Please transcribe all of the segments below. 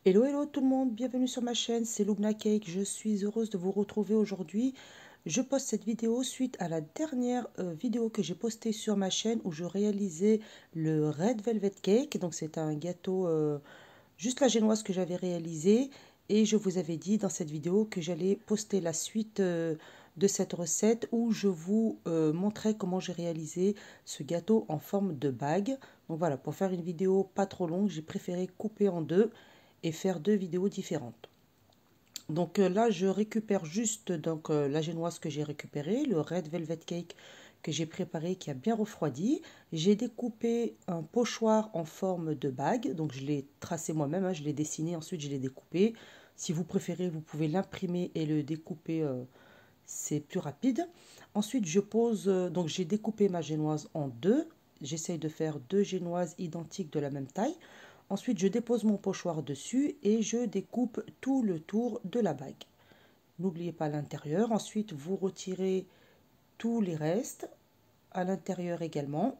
Hello, hello tout le monde, bienvenue sur ma chaîne, c'est Lubna Cake, je suis heureuse de vous retrouver aujourd'hui. Je poste cette vidéo suite à la dernière vidéo que j'ai postée sur ma chaîne où je réalisais le Red Velvet Cake. Donc c'est un gâteau juste la génoise que j'avais réalisé et je vous avais dit dans cette vidéo que j'allais poster la suite de cette recette où je vous montrais comment j'ai réalisé ce gâteau en forme de bague. Donc voilà, pour faire une vidéo pas trop longue, j'ai préféré couper en deux et faire deux vidéos différentes. Donc là, je récupère juste la génoise que j'ai récupérée, le Red Velvet Cake que j'ai préparé qui a bien refroidi. J'ai découpé un pochoir en forme de bague, donc je l'ai tracé moi-même, hein, je l'ai dessiné, ensuite je l'ai découpé. Si vous préférez, vous pouvez l'imprimer et le découper, c'est plus rapide. Ensuite, je pose, donc j'ai découpé ma génoise en deux. J'essaye de faire deux génoises identiques de la même taille. Ensuite, je dépose mon pochoir dessus et je découpe tout le tour de la bague. N'oubliez pas l'intérieur. Ensuite, vous retirez tous les restes à l'intérieur également.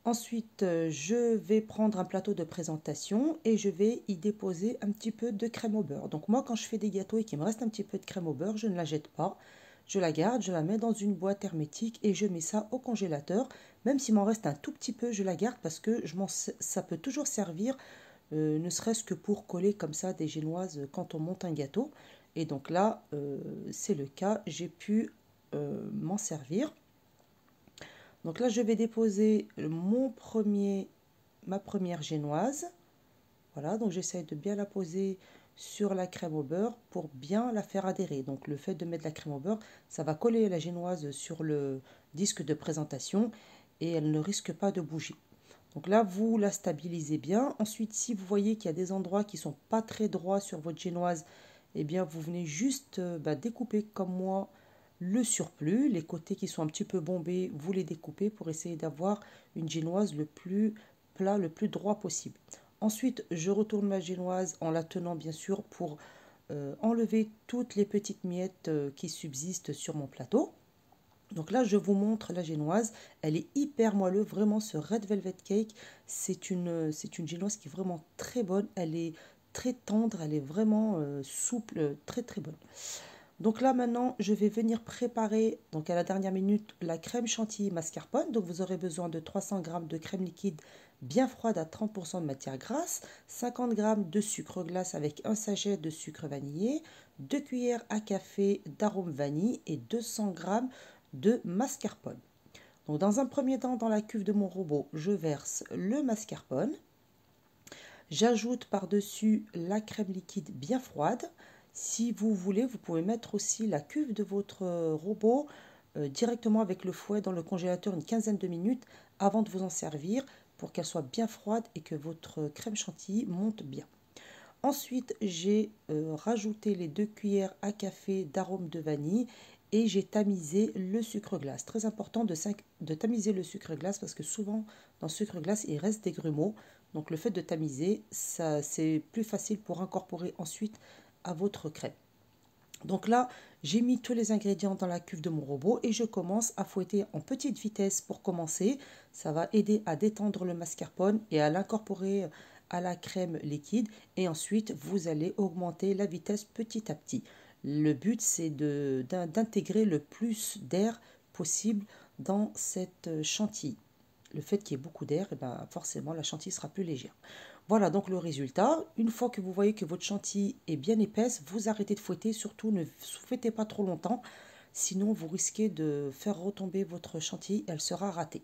Ensuite, je vais prendre un plateau de présentation et je vais y déposer un petit peu de crème au beurre. Donc moi, quand je fais des gâteaux et qu'il me reste un petit peu de crème au beurre, je ne la jette pas. Je la garde, je la mets dans une boîte hermétique et je mets ça au congélateur. Même s'il m'en reste un tout petit peu, je la garde parce que ça peut toujours servir, ne serait-ce que pour coller comme ça des génoises quand on monte un gâteau. Et donc là, c'est le cas, j'ai pu m'en servir. Donc là, je vais déposer ma première génoise. Voilà, donc j'essaie de bien la poser sur la crème au beurre pour bien la faire adhérer. Donc le fait de mettre la crème au beurre, ça va coller la génoise sur le disque de présentation et elle ne risque pas de bouger. Donc là, vous la stabilisez bien. Ensuite, si vous voyez qu'il y a des endroits qui ne sont pas très droits sur votre génoise, eh bien, vous venez juste découper comme moi le surplus. Les côtés qui sont un petit peu bombés, vous les découpez pour essayer d'avoir une génoise le plus plat, le plus droit possible. Ensuite, je retourne ma génoise en la tenant bien sûr pour enlever toutes les petites miettes qui subsistent sur mon plateau. Donc là, je vous montre la génoise. Elle est hyper moelleuse. Vraiment, ce Red Velvet Cake, c'est une génoise qui est vraiment très bonne. Elle est très tendre, elle est vraiment souple, très très bonne. Donc là, maintenant, je vais venir préparer, donc à la dernière minute, la crème chantilly mascarpone. Donc vous aurez besoin de 300 g de crème liquide bien froide à 30% de matière grasse, 50 g de sucre glace avec un sachet de sucre vanillé, 2 cuillères à café d'arôme vanille et 200 g de mascarpone. Donc dans un premier temps, dans la cuve de mon robot, je verse le mascarpone. J'ajoute par-dessus la crème liquide bien froide. Si vous voulez, vous pouvez mettre aussi la cuve de votre robot directement avec le fouet dans le congélateur une quinzaine de minutes avant de vous en servir pour qu'elle soit bien froide et que votre crème chantilly monte bien. Ensuite, j'ai rajouté les 2 cuillères à café d'arôme de vanille et j'ai tamisé le sucre glace. Très important de tamiser le sucre glace parce que souvent dans le sucre glace, il reste des grumeaux. Donc le fait de tamiser, ça c'est plus facile pour incorporer ensuite à votre crème. Donc là, j'ai mis tous les ingrédients dans la cuve de mon robot et je commence à fouetter en petite vitesse pour commencer. Ça va aider à détendre le mascarpone et à l'incorporer à la crème liquide. Et ensuite, vous allez augmenter la vitesse petit à petit. Le but, c'est d'intégrer le plus d'air possible dans cette chantilly. Le fait qu'il y ait beaucoup d'air, eh ben, forcément, la chantilly sera plus légère. Voilà donc le résultat. Une fois que vous voyez que votre chantilly est bien épaisse, vous arrêtez de fouetter. Surtout, ne fouettez pas trop longtemps. Sinon, vous risquez de faire retomber votre chantilly. Elle sera ratée.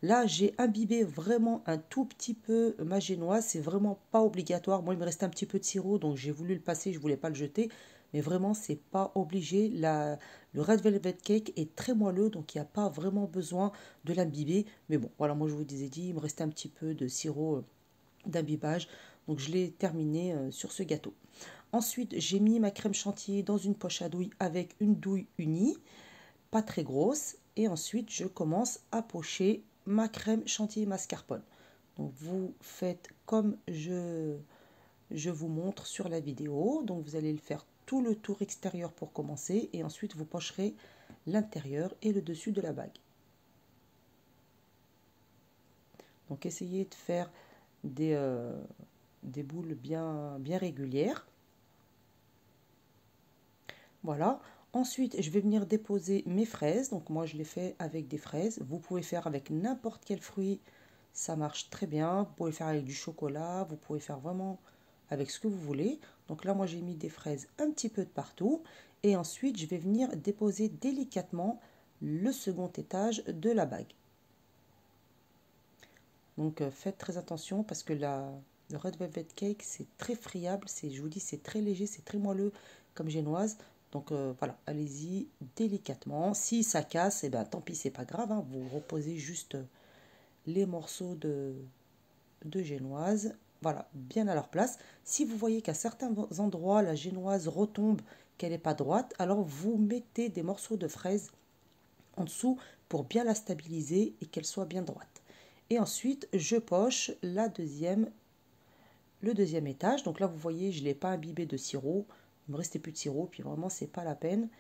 Là, j'ai imbibé vraiment un tout petit peu ma génoise. C'est vraiment pas obligatoire. Moi, il me restait un petit peu de sirop, donc j'ai voulu le passer. Je voulais pas le jeter. Mais vraiment, c'est pas obligé. Le Red Velvet Cake est très moelleux, donc il n'y a pas vraiment besoin de l'imbiber. Mais bon, voilà, moi je vous ai dit, il me restait un petit peu de sirop d'imbibage. Donc je l'ai terminé sur ce gâteau. Ensuite, j'ai mis ma crème chantilly dans une poche à douille avec une douille unie, pas très grosse. Et ensuite, je commence à pocher ma crème chantilly mascarpone. Donc vous faites comme je vous montre sur la vidéo. Donc vous allez le faire tout le tour extérieur pour commencer. Et ensuite, vous pocherez l'intérieur et le dessus de la bague. Donc essayez de faire des boules bien régulières. Voilà. Ensuite, je vais venir déposer mes fraises. Donc moi, je les fais avec des fraises. Vous pouvez faire avec n'importe quel fruit. Ça marche très bien. Vous pouvez faire avec du chocolat. Vous pouvez faire vraiment avec ce que vous voulez. Donc là, moi, j'ai mis des fraises un petit peu de partout. Et ensuite, je vais venir déposer délicatement le second étage de la bague. Donc faites très attention parce que le Red Velvet Cake, c'est très friable. Je vous dis, c'est très léger, c'est très moelleux comme génoise. Donc voilà, allez-y délicatement. Si ça casse, eh ben, tant pis, c'est pas grave. Hein, vous reposez juste les morceaux de génoise. Voilà, bien à leur place. Si vous voyez qu'à certains endroits, la génoise retombe, qu'elle n'est pas droite, alors vous mettez des morceaux de fraise en dessous pour bien la stabiliser et qu'elle soit bien droite. Et ensuite, je poche le deuxième étage. Donc là, vous voyez, je ne l'ai pas imbibé de sirop. Il me restait plus de sirop, puis vraiment, c'est pas la peine.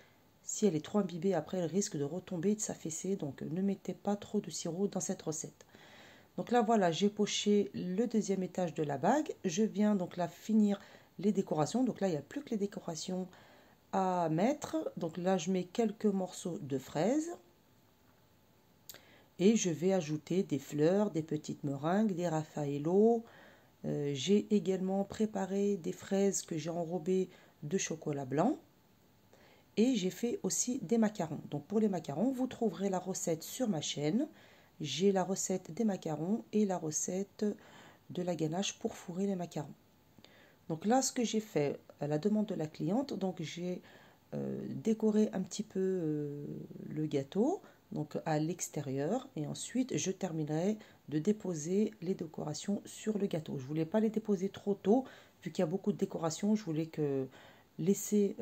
Si elle est trop imbibée, après, elle risque de retomber et de s'affaisser. Donc, ne mettez pas trop de sirop dans cette recette. Donc là, voilà, j'ai poché le deuxième étage de la bague. Je viens donc là finir les décorations. Donc là, il n'y a plus que les décorations à mettre. Donc là, je mets quelques morceaux de fraises. Et je vais ajouter des fleurs, des petites meringues, des raffaello. J'ai également préparé des fraises que j'ai enrobées de chocolat blanc. Et j'ai fait aussi des macarons. Donc pour les macarons, vous trouverez la recette sur ma chaîne. J'ai la recette des macarons et la recette de la ganache pour fourrer les macarons. Donc là, ce que j'ai fait à la demande de la cliente, donc j'ai décoré un petit peu le gâteau, donc à l'extérieur, et ensuite je terminerai de déposer les décorations sur le gâteau. Je voulais pas les déposer trop tôt, vu qu'il y a beaucoup de décorations. Je voulais laisser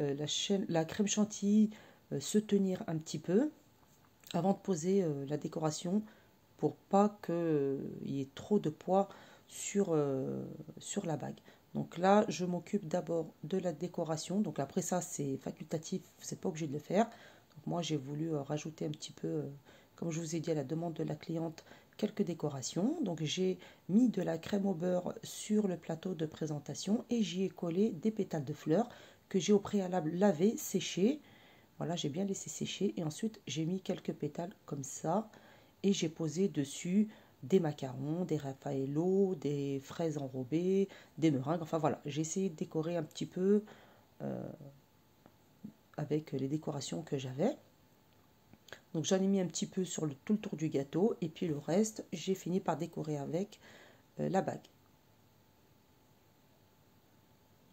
la crème chantilly se tenir un petit peu avant de poser la décoration, pour pas qu'il y ait trop de poids sur la bague. Donc là, je m'occupe d'abord de la décoration. Donc après ça, c'est facultatif, vous n'êtes pas obligé de le faire. Donc moi, j'ai voulu rajouter un petit peu, comme je vous ai dit à la demande de la cliente, quelques décorations. Donc j'ai mis de la crème au beurre sur le plateau de présentation et j'y ai collé des pétales de fleurs que j'ai au préalable lavé, séché. Voilà, j'ai bien laissé sécher et ensuite j'ai mis quelques pétales comme ça et j'ai posé dessus des macarons, des raffaello, des fraises enrobées, des meringues. Enfin voilà, j'ai essayé de décorer un petit peu avec les décorations que j'avais. Donc j'en ai mis un petit peu sur tout le tour du gâteau et puis le reste, j'ai fini par décorer avec la bague.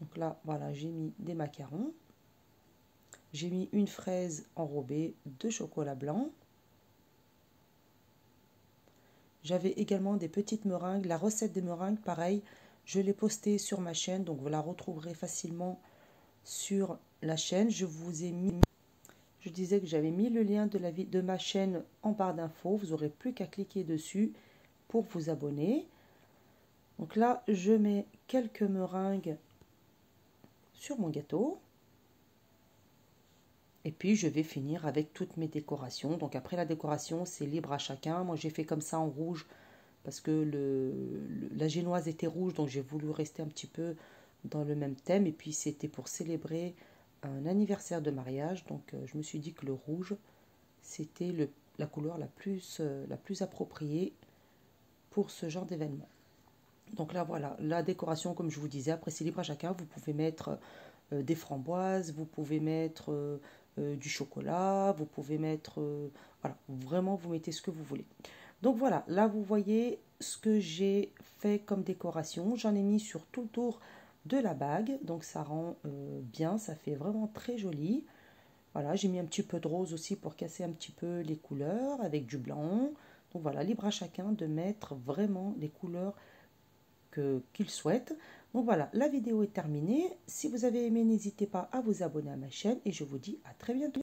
Donc là, voilà, j'ai mis des macarons. J'ai mis une fraise enrobée de chocolat blanc. J'avais également des petites meringues. La recette des meringues, pareil, je l'ai postée sur ma chaîne, donc vous la retrouverez facilement sur la chaîne. Je disais que j'avais mis le lien de ma chaîne en barre d'infos. Vous n'aurez plus qu'à cliquer dessus pour vous abonner. Donc là, je mets quelques meringues sur mon gâteau. Et puis, je vais finir avec toutes mes décorations. Donc après la décoration, c'est libre à chacun. Moi, j'ai fait comme ça en rouge parce que la génoise était rouge. Donc, j'ai voulu rester un petit peu dans le même thème. Et puis, c'était pour célébrer un anniversaire de mariage. Donc, je me suis dit que le rouge, c'était la couleur la plus appropriée pour ce genre d'événement. Donc là, voilà, la décoration, comme je vous disais, après, c'est libre à chacun. Vous pouvez mettre des framboises, vous pouvez mettre du chocolat, vous pouvez mettre... voilà, vraiment, vous mettez ce que vous voulez. Donc voilà, là, vous voyez ce que j'ai fait comme décoration. J'en ai mis sur tout le tour de la bague, donc ça rend bien, ça fait vraiment très joli. Voilà, j'ai mis un petit peu de rose aussi pour casser un petit peu les couleurs avec du blanc. Donc voilà, libre à chacun de mettre vraiment les couleurs qu'il souhaite. Donc voilà, la vidéo est terminée. Si vous avez aimé, n'hésitez pas à vous abonner à ma chaîne et je vous dis à très bientôt.